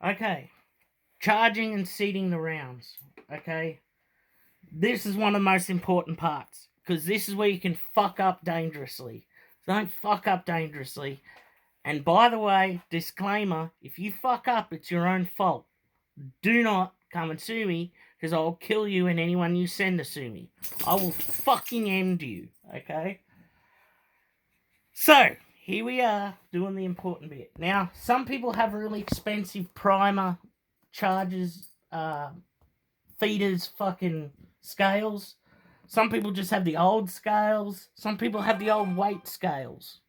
Okay. Charging and seating the rounds. Okay. This is one of the most important parts. Because this is where you can fuck up dangerously. Don't fuck up dangerously. And by the way, disclaimer, if you fuck up, it's your own fault. Do not come and sue me, because I'll kill you and anyone you send to sue me. I will fucking end you, okay? So, here we are, doing the important bit. Now, some people have really expensive primer, charges, feeders, fucking scales. Some people just have the old scales. Some people have the old weight scales.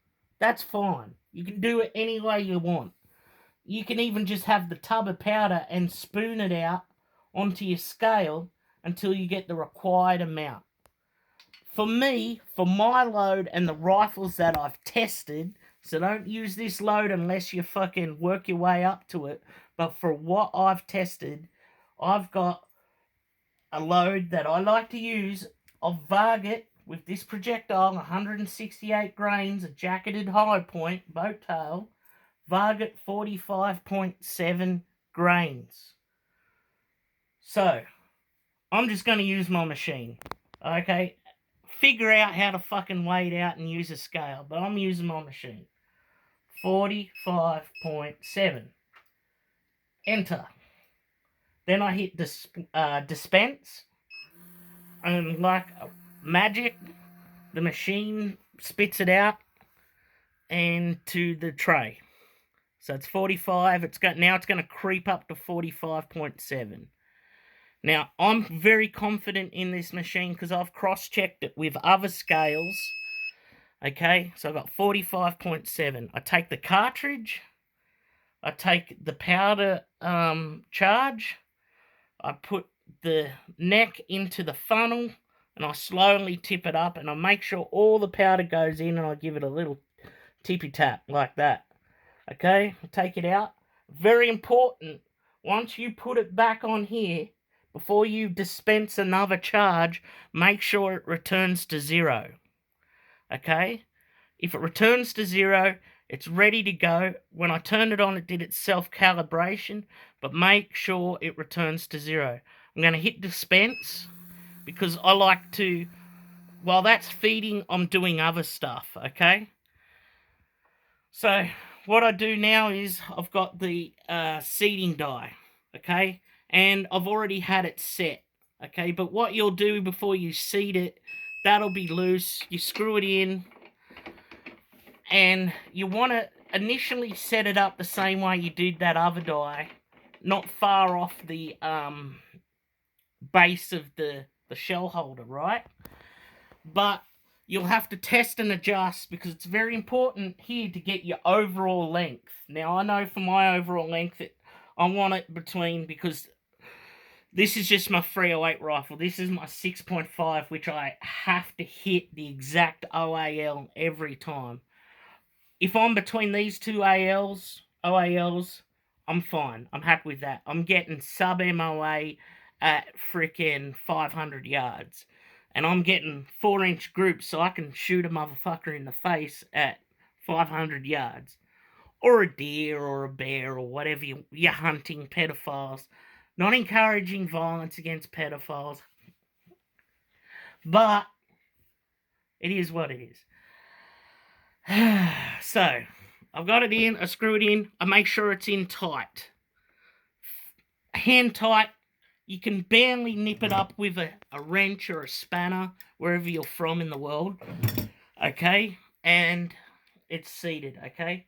That's fine. You can do it any way you want. You can even just have the tub of powder and spoon it out onto your scale until you get the required amount. For me, for my load and the rifles that I've tested, so don't use this load unless you fucking work your way up to it, but for what I've tested, I've got a load that I like to use of Varget with this projectile, 168 grains, a jacketed high point, boat tail, Varget 45.7 grains. So, I'm just going to use my machine, okay? Figure out how to fucking weigh it out and use a scale, but I'm using my machine. 45.7. Enter. Then I hit dispense, and like magic, the machine spits it out into the tray. So it's 45. Now it's going to creep up to 45.7. Now, I'm very confident in this machine because I've cross-checked it with other scales. Okay, so I've got 45.7. I take the cartridge. I take the powder charge. I put the neck into the funnel, and I slowly tip it up, and I make sure all the powder goes in, and I give it a little tippy tap like that. Okay, I take it out. Very important, once you put it back on here, before you dispense another charge, make sure it returns to 0. Okay? If it returns to 0, it's ready to go. When I turned it on, it did its self-calibration, but make sure it returns to 0. I'm going to hit dispense, because I like to, while that's feeding, I'm doing other stuff, okay? So, what I do now is, I've got the seeding die, okay? And I've already had it set, okay? But what you'll do before you seed it, that'll be loose. You screw it in, and you want to initially set it up the same way you did that other die, not far off the base of the shell holder, right? But you'll have to test and adjust, because it's very important here to get your overall length. Now, I know for my overall length, I want it between, because this is just my 308 rifle. This is my 6.5, which I have to hit the exact OAL every time. If I'm between these two OALs, I'm fine. I'm happy with that. I'm getting sub-MOA at freaking 500 yards. And I'm getting 4-inch groups, so I can shoot a motherfucker in the face at 500 yards. Or a deer, or a bear, or whatever you're hunting, pedophiles. Not encouraging violence against pedophiles. But it is what it is. So, I've got it in, I screw it in, I make sure it's in tight. Hand tight. You can barely nip it up with a wrench or a spanner, wherever you're from in the world. Okay? And it's seated, okay?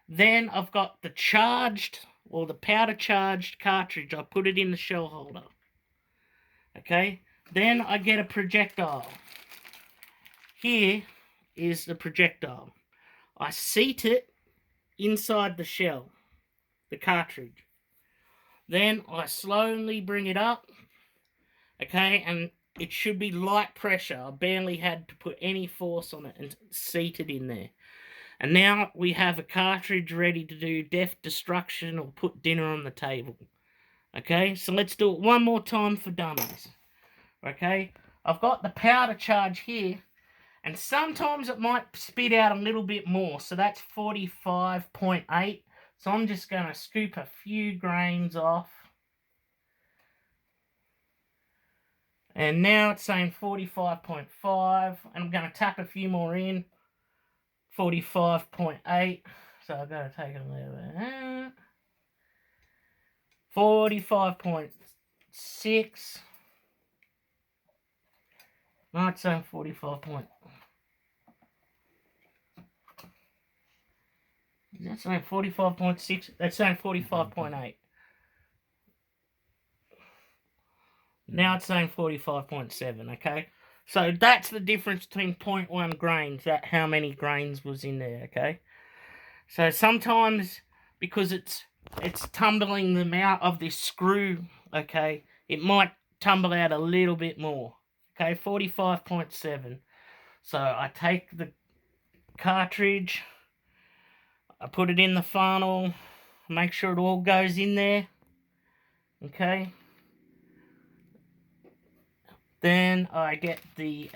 Then I've got the charged, or the powder charged cartridge. I put it in the shell holder. Okay? Then I get a projectile. Here is the projectile. I seat it inside the shell, the cartridge. Then I slowly bring it up, okay, and it should be light pressure. I barely had to put any force on it and seat it in there. And now we have a cartridge ready to do death, destruction, or put dinner on the table. Okay, so let's do it one more time for dummies. Okay, I've got the powder charge here, and sometimes it might spit out a little bit more, so that's 45.8. So I'm just going to scoop a few grains off. And now it's saying 45.5, and I'm going to tap a few more in. 45.8. So I've got to take a little bit. 45.6. No, it's saying 45. That's saying 45.6. That's saying 45.8. Now it's saying 45.7, okay? So that's the difference between 0.1 grains, that how many grains was in there, okay? So sometimes, because it's tumbling them out of this screw, okay, it might tumble out a little bit more, okay? 45.7. So I take the cartridge, I put it in the funnel, make sure it all goes in there, okay? Then I get the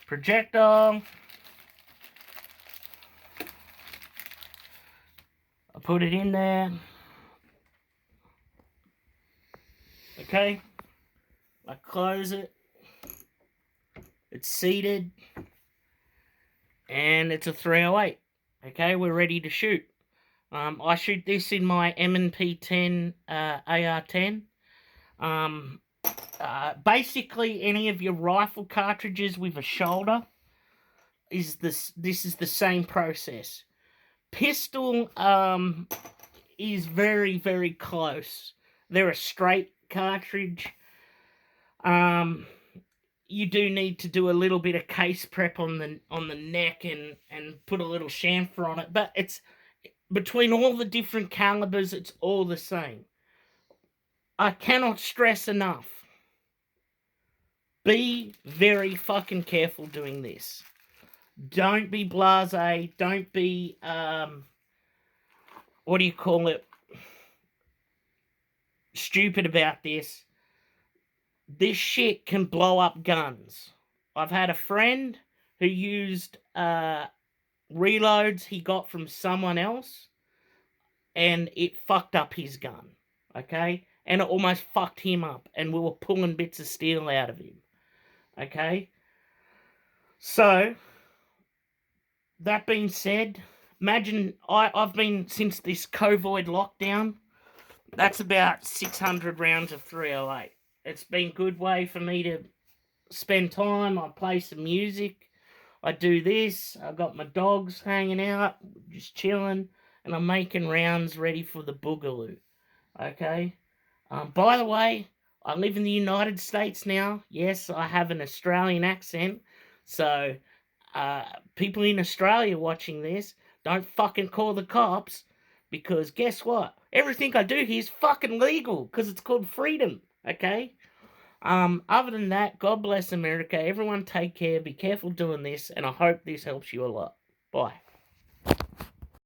projectile. I put it in there. Okay. I close it. It's seated. And it's a 308. Okay, we're ready to shoot. I shoot this in my M&P 10 AR-10. Basically, any of your rifle cartridges with a shoulder is this is the same process. Pistol is very, very close. They're a straight cartridge. You do need to do a little bit of case prep on the neck and put a little chamfer on it, but it's between all the different calibers, it's all the same. I cannot stress enough. Be very fucking careful doing this. Don't be blasé. Don't be, what do you call it? Stupid about this. This shit can blow up guns. I've had a friend who used reloads he got from someone else, and it fucked up his gun, okay? And it almost fucked him up, and we were pulling bits of steel out of him, okay? So, that being said, imagine I've been, since this COVID lockdown, that's about 600 rounds of 308. It's been a good way for me to spend time. I play some music. I do this. I've got my dogs hanging out, just chilling, and I'm making rounds ready for the boogaloo. Okay? By the way, I live in the United States now. Yes, I have an Australian accent. So, people in Australia watching this, don't fucking call the cops, because guess what? Everything I do here is fucking legal, because it's called freedom, okay? Other than that, God bless America. Everyone take care, be careful doing this, and I hope this helps you a lot. Bye.